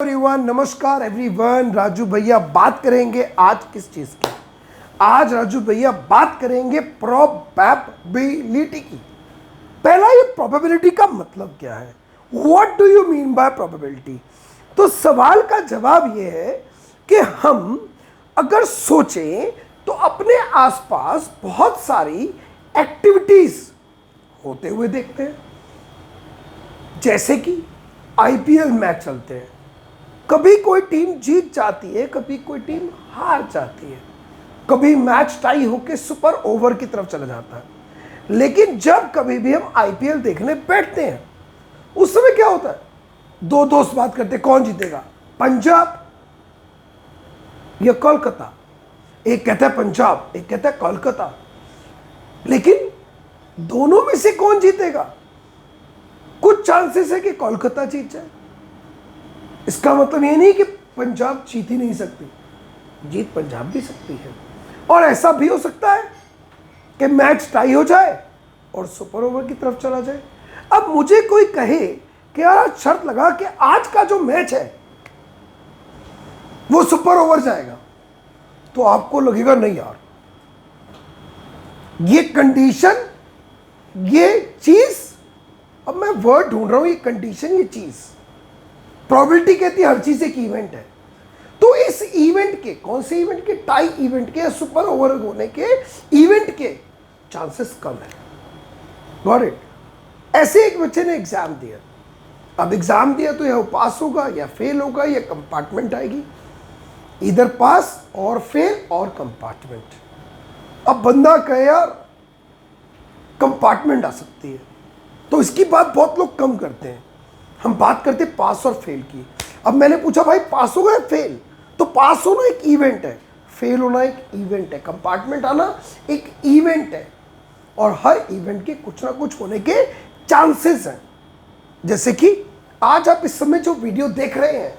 Everyone, नमस्कार everyone. Raju भैया बात करेंगे आज किस चीज की? आज राजू भैया बात करेंगे प्रोबेबिलिटी की। पहला, ये प्रोबेबिलिटी का मतलब क्या है? What do you mean by probability? तो सवाल का जवाब ये है कि हम अगर सोचें तो अपने आसपास बहुत सारी एक्टिविटीज होते हुए देखते हैं। जैसे कि आईपीएल मैच चलते हैं, कभी कोई टीम जीत जाती है, कभी कोई टीम हार जाती है, कभी मैच टाई होकर सुपर ओवर की तरफ चला जाता है। लेकिन जब कभी भी हम आईपीएल देखने बैठते हैं, उस समय क्या होता है? दो दोस्त बात करते हैं, कौन जीतेगा, पंजाब या कोलकाता? एक कहता है पंजाब, एक कहता है कोलकाता। लेकिन दोनों में से कौन जीतेगा? कुछ चांसेस है कि कोलकाता जीत जाए। इसका मतलब ये नहीं कि पंजाब जीत ही नहीं सकती, जीत पंजाब भी सकती है। और ऐसा भी हो सकता है कि मैच टाई हो जाए और सुपर ओवर की तरफ चला जाए। अब मुझे कोई कहे कि यार आज शर्त लगा कि आज का जो मैच है वो सुपर ओवर जाएगा, तो आपको लगेगा नहीं यार, ये कंडीशन, ये चीज, अब मैं वर्ड ढूंढ रहा हूं, ये कंडीशन, ये चीज। प्रोबेबिलिटी कहती है हर चीज एक इवेंट है। तो इस इवेंट के, कौन से इवेंट के? टाई इवेंट के या सुपर ओवर होने के इवेंट के चांसेस कम है। Got it? ऐसे एक बच्चे ने एग्जाम दिया। अब एग्जाम दिया तो या पास होगा या फेल होगा, या कंपार्टमेंट आएगी, इधर पास और फेल और कंपार्टमेंट। अब बंदा कहे यार कंपार्टमेंट आ सकती है, तो इसकी बात बहुत लोग कम करते हैं। हम बात करते पास और फेल की। अब मैंने पूछा भाई पास होगा या फेल? तो पास होना एक इवेंट है, फेल होना एक इवेंट है, कंपार्टमेंट आना एक इवेंट है, और हर इवेंट के कुछ ना कुछ होने के चांसेस हैं। जैसे कि आज आप इस समय जो वीडियो देख रहे हैं,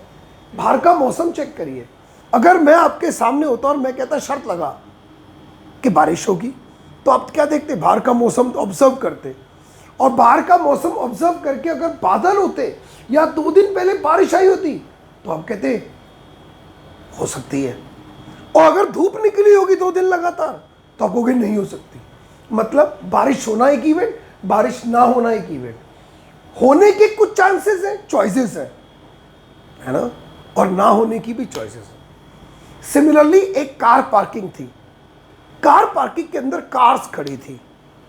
बाहर का मौसम चेक करिए। अगर मैं आपके सामने होता और मैं कहता शर्त लगा कि बारिश होगी, तो आप क्या देखते? बाहर का मौसम ऑब्जर्व करते, और बाहर का मौसम ऑब्जर्व करके अगर बादल होते या 2 दिन पहले बारिश आई होती, तो आप कहते हो सकती है। और अगर धूप निकली होगी 2 दिन लगातार, तो आप कहोगे नहीं हो सकती। मतलब बारिश होना एक इवेंट, बारिश ना होना एक इवेंट। होने के कुछ चांसेस हैं, चॉइसेस है ना, और ना होने की भी चॉइसेस है। सिमिलरली एक कार पार्किंग थी। कार पार्किंग के अंदर कार्स खड़ी थी,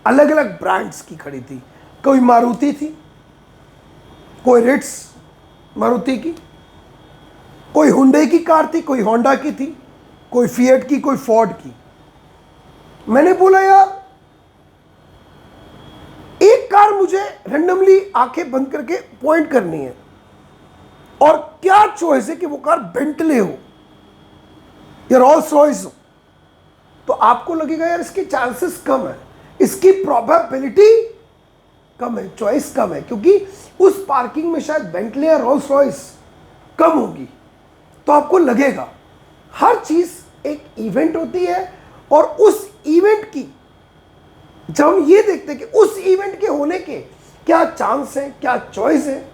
अलग अलग ब्रांड्स की खड़ी थी। कोई मारुति थी, कोई रिट्स मारुति की, कोई हुंडई की कार थी, कोई होंडा की थी, कोई फिएट की, कोई फोर्ड की। मैंने बोला यार एक कार मुझे रैंडमली आंखें बंद करके पॉइंट करनी है, और क्या चॉइस है कि वो कार बेंटले हो या रोल्स रॉयस हो, तो आपको लगेगा यार इसके चांसेस कम है, इसकी प्रोबेबिलिटी कम है, चॉइस कम है, क्योंकि उस पार्किंग में शायद बेंटले या रोल्स रॉयस कम होगी। तो आपको लगेगा हर चीज एक इवेंट होती है, और उस इवेंट की जब हम ये देखते हैं कि उस इवेंट के होने के क्या चांस है, क्या चॉइस है,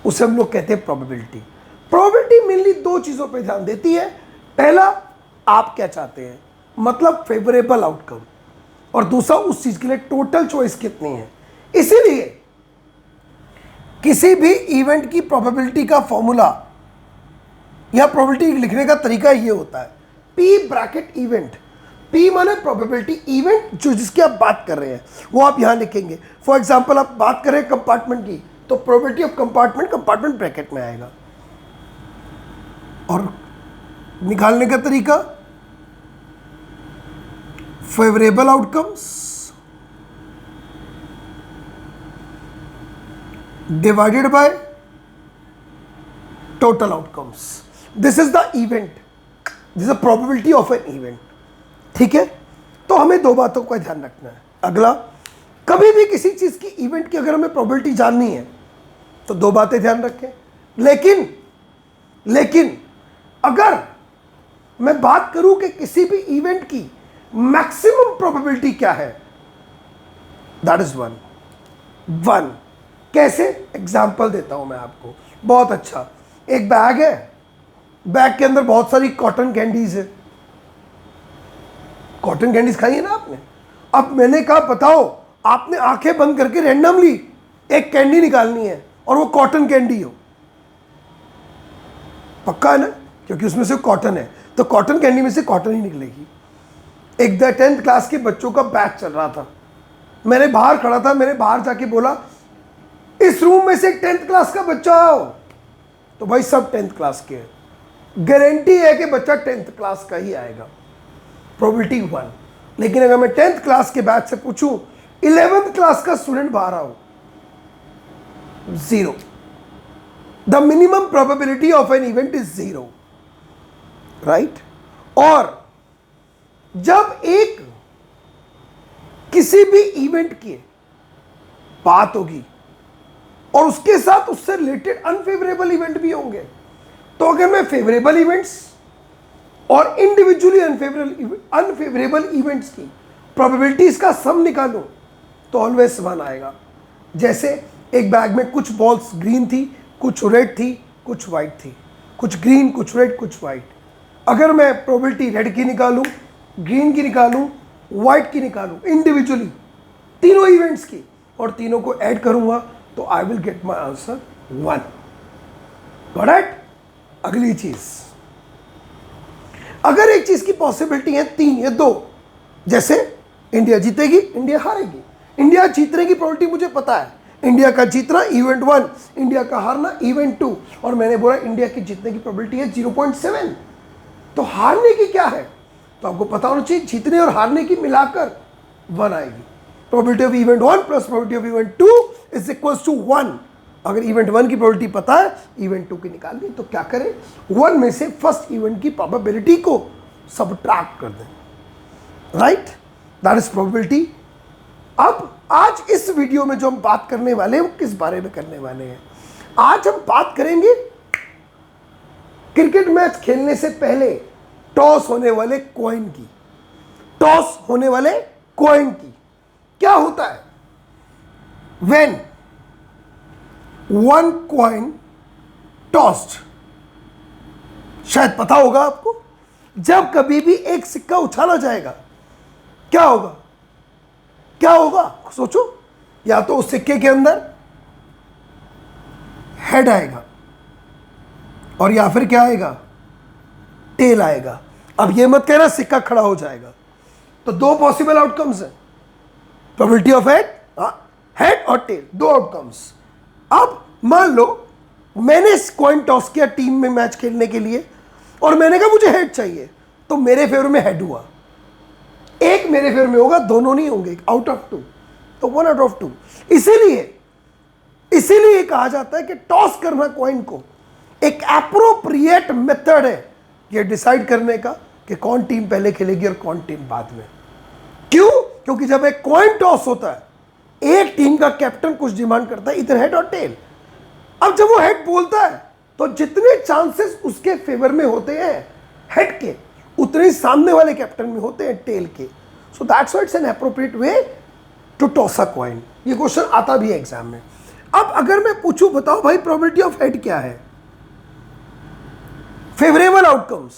उसे हम लोग कहते हैं प्रोबेबिलिटी। प्रोबेबिलिटी मेनली 2 चीजों पर ध्यान देती है। पहला, आप क्या चाहते हैं, मतलब फेवरेबल आउटकम, और दूसरा उस चीज के लिए टोटल चॉइस कितनी है। इसीलिए किसी भी इवेंट की प्रोबेबिलिटी का फॉर्मूला या प्रोबेबिलिटी लिखने का तरीका ये होता है, P ब्रैकेट इवेंट। P माने प्रोबेबिलिटी, इवेंट जो जिसकी आप बात कर रहे हैं वो आप यहां लिखेंगे। फॉर एग्जांपल आप बात करें कंपार्टमेंट की, तो probability of compartment compartment bracket में आएगा। और निकालने का तरीका, favourable outcomes divided by total outcomes. This is the event, this is the probability of an event. ठीक है, तो हमें 2 बातों का ध्यान रखना है। अगला, कभी भी किसी चीज की इवेंट की अगर हमें प्रोबेबिलिटी जाननी है तो 2 बातें ध्यान रखें। लेकिन अगर मैं बात करूं कि किसी भी इवेंट की मैक्सिमम प्रोबेबिलिटी क्या है, दैट इज 1। कैसे? एग्जाम्पल देता हूं मैं आपको, बहुत अच्छा। एक बैग है, बैग के अंदर बहुत सारी कॉटन कैंडीज है। कॉटन कैंडीज खाई है ना आपने। अब मैंने कहा बताओ, आपने आंखें बंद करके रैंडमली एक कैंडी निकालनी है और वो कॉटन कैंडी हो, पक्का है ना, क्योंकि उसमें से कॉटन है, तो कॉटन कैंडी में से कॉटन ही निकलेगी। एक 10th क्लास के बच्चों का बैच चल रहा था, मैंने बाहर खड़ा था, मैंने बाहर जाके बोला इस रूम में से 10th क्लास का बच्चा आओ, तो भाई सब 10th क्लास के हैं। गारंटी है कि बच्चा 10th क्लास का ही आएगा, प्रोबेबिलिटी 1। लेकिन अगर मैं 10th क्लास के बैच से पूछूं 11th क्लास का स्टूडेंट बाहर आओ, 0। The minimum probability of an event is 0, right. और जब एक किसी भी इवेंट की बात होगी और उसके साथ उससे रिलेटेड अनफेवरेबल इवेंट भी होंगे, तो अगर मैं फेवरेबल इवेंट्स और इंडिविजुअली अनफेवरेबल इवेंट्स की प्रोबेबिलिटीज का सम निकालूं तो ऑलवेज 1 आएगा। जैसे एक बैग में कुछ बॉल्स ग्रीन थी, कुछ रेड थी, कुछ वाइट थी, कुछ ग्रीन, कुछ रेड, कुछ वाइट। अगर मैं प्रोबेबिलिटी रेड की निकालूं, ग्रीन की निकालूं, वाइट की निकालूं, इंडिविजुअली तीनों इवेंट्स की, और तीनों को ऐड करूंगा, तो I will get my answer 1। Correct. अगली चीज, अगर एक चीज की पॉसिबिलिटी है 3 या 2, जैसे इंडिया जीतेगी, इंडिया हारेगी। इंडिया जीतने की प्रोबेबिलिटी मुझे पता है, इंडिया का जीतना इवेंट 1, इंडिया का हारना इवेंट 2, और मैंने बोला इंडिया की जीतने की प्रोबेबिलिटी है 0.7, तो हारने की क्या है, तो आपको पता होना चाहिए जीतने और हारने की मिलाकर 1 आएगी। Probability of event 1 plus probability of event 2 is equals to 1। अगर इवेंट 1 की प्रोबेबिलिटी पता है, इवेंट 2 की निकालनी, तो क्या करें, 1 में से फर्स्ट इवेंट की प्रोबेबिलिटी को सबट्रैक्ट कर दें, राइट। That is probability. अब आज इस वीडियो में जो हम बात करने वाले हैं वो किस बारे में करने वाले हैं, आज हम बात करेंगे क्रिकेट मैच खेलने से पहले टॉस होने वाले कॉइन की। टॉस होने वाले कॉइन की क्या होता है, व्हेन वन कॉइन टॉस्ड, शायद पता होगा आपको, जब कभी भी एक सिक्का उछाला जाएगा क्या होगा, क्या होगा सोचो। या तो उस सिक्के के अंदर हेड आएगा, और या फिर क्या आएगा, टेल आएगा। अब ये मत कहना सिक्का खड़ा हो जाएगा। तो 2 पॉसिबल आउटकम्स है, प्रोबेबिलिटी ऑफ हेड, हेड और टेल, 2 आउटकम्स। अब मान लो मैंने कॉइन टॉस किया टीम में मैच खेलने के लिए, और मैंने कहा मुझे हेड चाहिए, तो मेरे फेवर में हेड हुआ, एक मेरे फेवर में होगा, दोनों नहीं होंगे, आउट ऑफ 2, तो 1 आउट ऑफ 2। इसीलिए कहा जाता है कि टॉस करना कॉइन को एक एप्रोप्रिएट मेथड है ये डिसाइड करने का कि कौन टीम पहले खेलेगी और कौन टीम बाद में। क्यों? क्योंकि जब एक कॉइन टॉस होता है, एक टीम का कैप्टन कुछ डिमांड करता है, इधर हेड और टेल। अब जब वो हेड बोलता है तो जितने चांसेस उसके फेवर में होते हैं हेड के, उतने ही सामने वाले कैप्टन में होते हैं टेल के। So that's why it's an appropriate way to toss a coin. ये क्वेश्चन आता भी है एग्जाम में। अब अगर मैं पूछूं, बताओ भाई प्रोबेबिलिटी ऑफ हेड क्या है, फेवरेबल आउटकम्स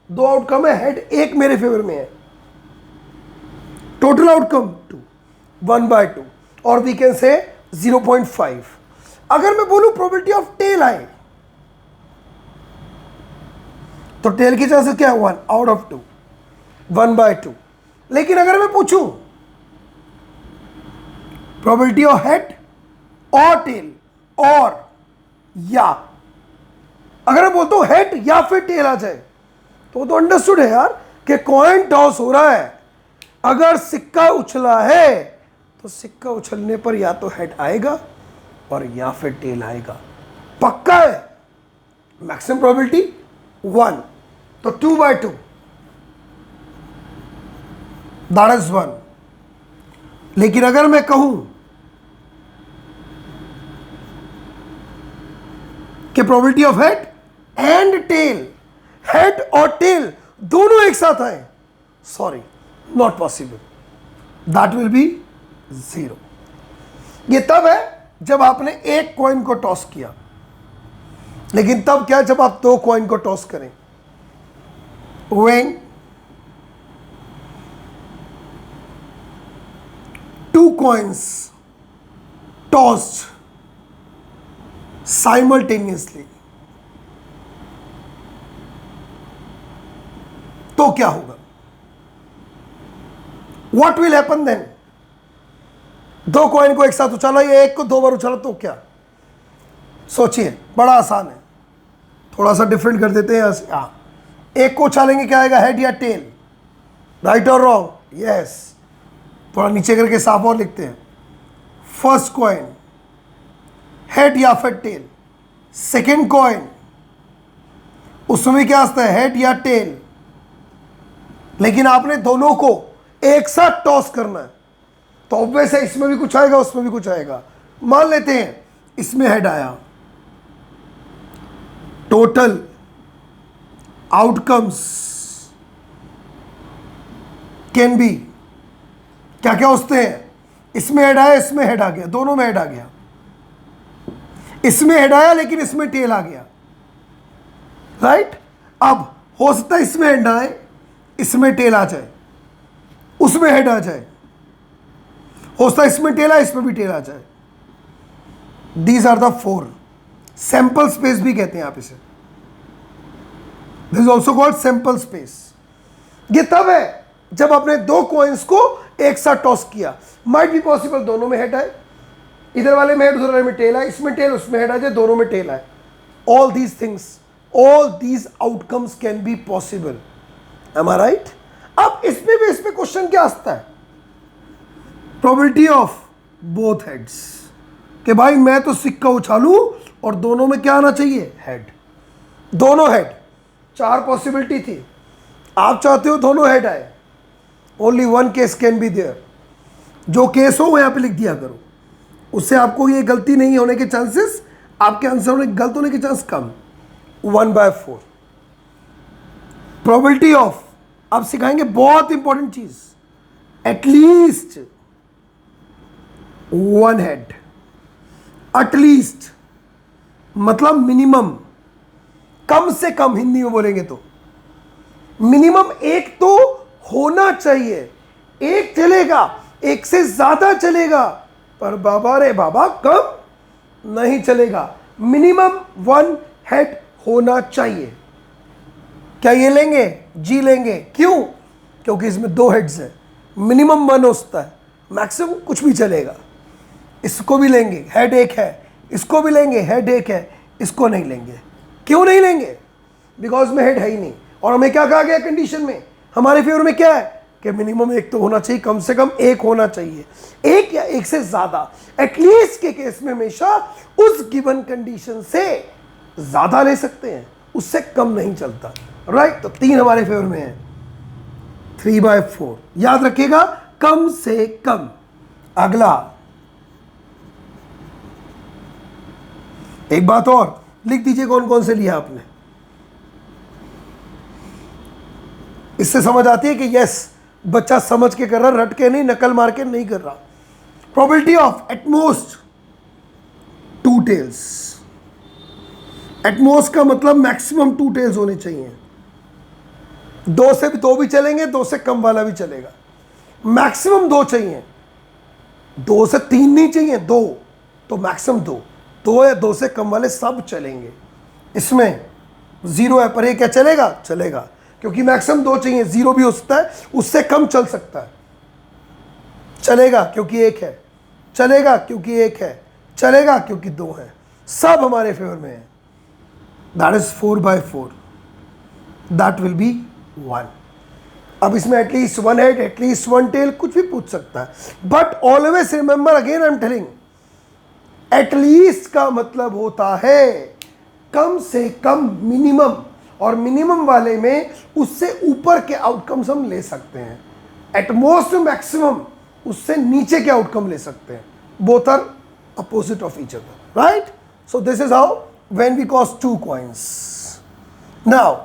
2 आउटकम है, हेड एक मेरे फेवर में है, टोटल आउटकम 2, 1/2, और वी कैन से 0.5। अगर मैं बोलूं प्रोबेबिलिटी ऑफ टेल आए, तो टेल की चांसेस क्या है, 1 आउट ऑफ 2, 1/2। लेकिन अगर मैं पूछूं प्रोबेबिलिटी ऑफ हेड और टेल, और या अगर मैं बोलता हूं हेड या फिर टेल आ जाए, तो अंडरस्टूड है यार कि कॉइन टॉस हो रहा है, अगर सिक्का उछला है तो सिक्का उछलने पर या तो हेड आएगा और या फिर टेल आएगा, पक्का है। मैक्सिमम प्रोबेबिलिटी 1, तो 2/2, दैट इज 1। लेकिन अगर मैं कहूं कि probability of head and tail, head और टेल दोनों एक साथ आए, sorry not possible, that will be 0। ये तब है जब आपने एक कॉइन को टॉस किया, लेकिन तब क्या, जब आप दो कॉइन को टॉस करें। When two coins tossed simultaneously, तो क्या होगा? What will happen then? दो कॉइन को एक साथ उछाला या एक को दो बार उछाला तो क्या? सोचिए, बड़ा आसान है, थोड़ा सा डिफरेंट कर देते हैं। हाँ, एक को उछालेंगे क्या आएगा, हेड या टेल? राइट और रॉन्ग? यस। थोड़ा नीचे करके साफ और लिखते हैं। फर्स्ट कॉइन हेड या फिर टेल। सेकेंड कॉइन, उसमें क्या आता है, हेड या टेल। लेकिन आपने दोनों को एक साथ टॉस करना है, तो ऑब्वियस है इसमें भी कुछ आएगा उसमें भी कुछ आएगा। मान लेते हैं इसमें हेड आया, टोटल आउटकम्स कैन बी, क्या क्या होते हैं, इसमें हेड आया इसमें हेड आ गया, दोनों में हेड आ गया। इसमें हेड आया लेकिन इसमें टेल आ गया, राइट। अब हो सकता है इसमें हेड आए इसमें टेल आ जाए, उसमें हेड आ जाए, हो सकता है इसमें टेल आए इसमें भी टेल आ जाए। These are the four, sample space भी कहते हैं आप इसे। This is also called sample space. ये तब है जब आपने दो कॉइन्स को एक साथ टॉस किया। माइट बी पॉसिबल दोनों में हेड आए, इधर वाले में हेड उधर वाले में टेल आए, इसमें टेल उसमें हेड आ जाए, दोनों में टेल आए। All these things, all these outcomes can be possible. Am I right? अब इसमें भी इसमें क्वेश्चन क्या आता है, प्रोबेबिलिटी ऑफ बोथ हेड्स, कि भाई मैं तो सिक्का उछालूं और दोनों में क्या आना चाहिए, हेड। दोनों हेड, चार पॉसिबिलिटी थी, आप चाहते हो दोनों हेड आए। Only one case can be there. जो केस हो वो यहां पे लिख दिया करो, उससे आपको ये गलती नहीं होने के चांसेस, आपके आंसर होने गलत होने के चांस कम। 1/4 प्रोबेबिलिटी ऑफ, आप सिखाएंगे बहुत इंपॉर्टेंट चीज, एटलीस्ट वन हेड। एटलीस्ट मतलब मिनिमम, कम से कम हिंदी में बोलेंगे तो मिनिमम एक तो होना चाहिए। एक चलेगा, एक से ज्यादा चलेगा, पर बाबा रे बाबा कम नहीं चलेगा। मिनिमम वन हेड होना चाहिए। क्या ये लेंगे? जी लेंगे। क्यों? क्योंकि इसमें दो हेड्स हैं, मिनिमम वन होता है, मैक्सिमम कुछ भी चलेगा। इसको भी लेंगे, हेड एक है, इसको भी लेंगे, हेड एक है, इसको नहीं लेंगे। क्यों नहीं लेंगे? बिकॉज में हेड है ही नहीं। और हमें क्या कहा गया कंडीशन में, हमारे फेवर में क्या है कि मिनिमम एक तो होना चाहिए, कम से कम एक होना चाहिए, एक या एक से ज्यादा। एटलीस्ट के केस में हमेशा उस गिवन कंडीशन से ज्यादा ले सकते हैं, उससे कम नहीं चलता, राइट। तो तीन हमारे फेवर में है, 3/4 याद रखिएगा, कम से कम। अगला, एक बात और लिख दीजिए कौन कौन से लिया आपने। इससे समझ आती है कि यस बच्चा समझ के कर रहा, रट के नहीं, नकल मार के नहीं कर रहा। Probability of at most two tails. At most का मतलब मैक्सिमम टू टेल्स होने चाहिए। दो से भी दो भी चलेंगे, दो से कम वाला भी चलेगा, मैक्सिमम दो चाहिए। दो से तीन नहीं चाहिए, दो तो मैक्सिमम दो, दो या दो से कम वाले सब चलेंगे। इसमें जीरो है पर ये क्या चलेगा? चलेगा, क्योंकि मैक्सिमम दो चाहिए। जीरो भी हो सकता है, उससे कम चल सकता है, चलेगा क्योंकि एक है, चलेगा क्योंकि एक है, चलेगा क्योंकि दो है, सब हमारे फेवर में है। That is 4/4, that will be 1। अब इसमें at least one head, at least one tail, कुछ भी पूछ सकता है। But always remember, again I am telling, at least का मतलब होता है कम से कम, मिनिमम। और मिनिमम वाले में उससे ऊपर के आउटकम्स हम ले सकते हैं, एटमोस्ट मैक्सिमम उससे नीचे के आउटकम ले सकते हैं। Both are opposite of each other, right. So this is how when we cost 2 coins. Now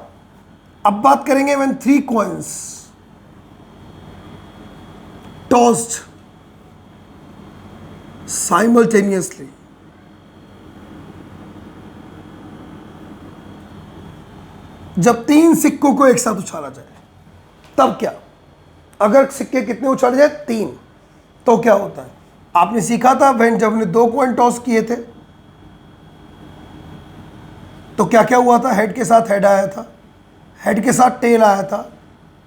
अब बात करेंगे व्हेन 3 कॉइन्स टॉस्ड साइमल्टेनियसली। जब 3 सिक्कों को एक साथ उछाला जाए तब क्या? अगर सिक्के कितने उछाले जाए? 3, तो क्या होता है? आपने सीखा था व्हेन, जब हमने 2 कॉइन टॉस किए थे तो क्या क्या हुआ था? हेड के साथ हेड आया था, हेड के साथ टेल आया था,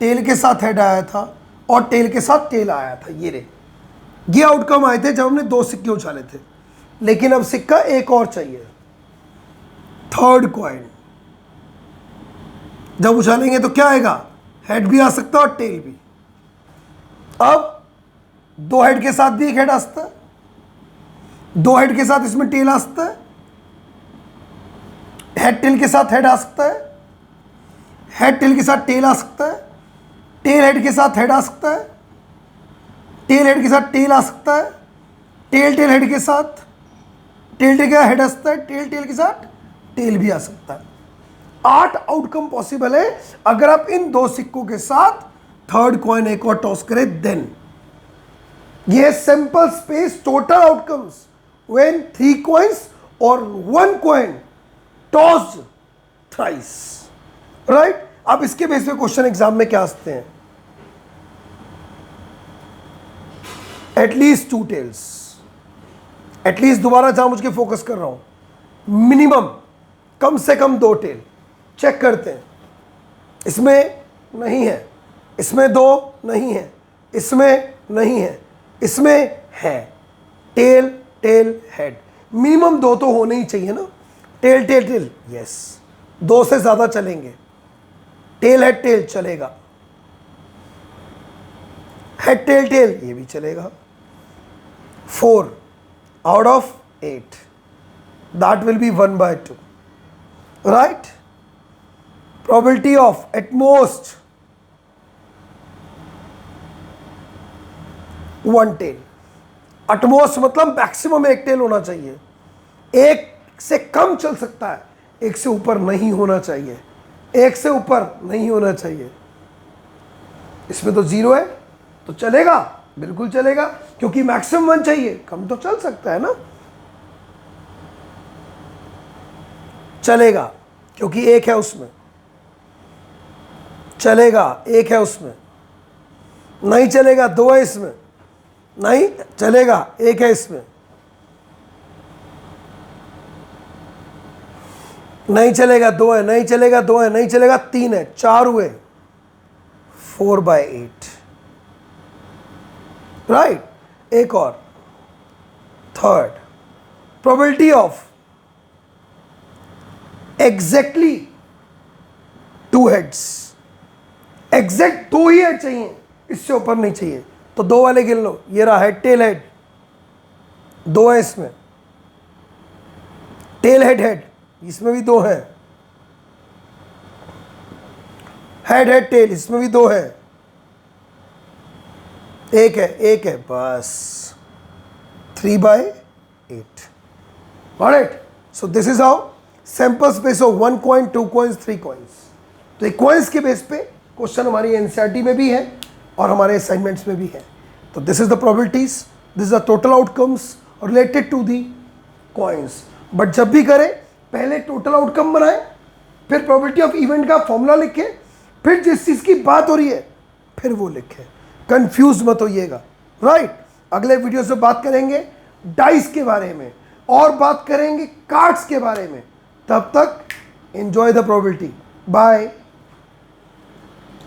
टेल के साथ हेड आया था और टेल के साथ टेल आया था। ये आउटकम आए थे जब हमने 2 सिक्के उछाले थे। लेकिन अब सिक्का एक और चाहिए, थर्ड कॉइन। जब उछालेंगे तो क्या आएगा? हेड भी आ सकता है और टेल भी। अब 2 हेड के साथ भी एक हेड आ सकता है, 2 हेड के साथ इसमें टेल आ सकता है, हेड टेल के साथ हेड आ सकता है, हेड टेल के साथ टेल आ सकता है, टेल हेड के साथ हेड आ सकता है, टेल हेड के साथ टेल आ सकता है, टेल टेल हेड के साथ टेल टेल का हेड आ सकता है, टेल टेल के साथ टेल भी आ सकता है। 8 आउटकम पॉसिबल है अगर आप इन 2 सिक्कों के साथ थर्ड कॉइन एक और टॉस करें। देन ये simple space total outcomes when 3 coins और 1 कॉइन टॉस्ड थ्राइस, राइट। अब इसके बेस पे क्वेश्चन एग्जाम में क्या आते हैं? एटलीस्ट 2 टेल्स, एटलीस्ट, दोबारा जहां मुझे फोकस कर रहा हूं, मिनिमम कम से कम 2 टेल। चेक करते हैं, इसमें नहीं है, इसमें 2 नहीं है, इसमें नहीं है, इसमें है। टेल टेल हेड, मिनिमम 2 तो होने ही चाहिए ना। टेल टेल टेल, यस, 2 से ज्यादा चलेंगे। टेल हेड टेल चलेगा, हेड टेल टेल ये भी चलेगा। 4 out of 8, that will be 1/2, right? Probability of at most 1 टेल। अटमोस्ट मतलब मैक्सिमम 1 टेल होना चाहिए, 1 से कम चल सकता है, 1 से ऊपर नहीं होना चाहिए, 1 से ऊपर नहीं होना चाहिए। इसमें तो 0 है तो चलेगा, बिल्कुल चलेगा, क्योंकि मैक्सिमम 1 चाहिए, कम तो चल सकता है ना। चलेगा क्योंकि 1 है उसमें, चलेगा 1 है उसमें, नहीं चलेगा 2 है इसमें, नहीं चलेगा 1 है इसमें, नहीं चलेगा 2 है, नहीं चलेगा 2 है, नहीं चलेगा 3 है, 4 हुए, 4/8, राइट। एक और, third, probability of exactly 2 heads, exact 2 he head चाहिए, इससे ऊपर नहीं चाहिए। तो 2 वाले गिन लो, ये रहा हेड टेल हेड, 2 है इसमें, टेल हेड हेड, इसमें भी 2 है, हेड हेड टेल, इसमें भी 2 है, 1 है, 1 है, बस 3/8, alright. So this is how sample space of 1 coin, 2 coins, 3 coins. तो ये कॉइन्स के बेस पे क्वेश्चन हमारी एनसीईआरटी में भी है और हमारे असाइनमेंट्स में भी है। तो this is the probabilities, this is the total outcomes related to the coins. But जब भी करें पहले टोटल आउटकम बनाए, फिर प्रोबेबिलिटी ऑफ इवेंट का फॉर्मूला लिखे, फिर जिस चीज़ की बात हो रही है फिर वो लिखे, कंफ्यूज मत होइएगा, राइट। अगले वीडियो से बात करेंगे डाइस के बारे में और बात करेंगे कार्ड्स के बारे में। तब तक एंजॉय द प्रोबेबिलिटी, बाय।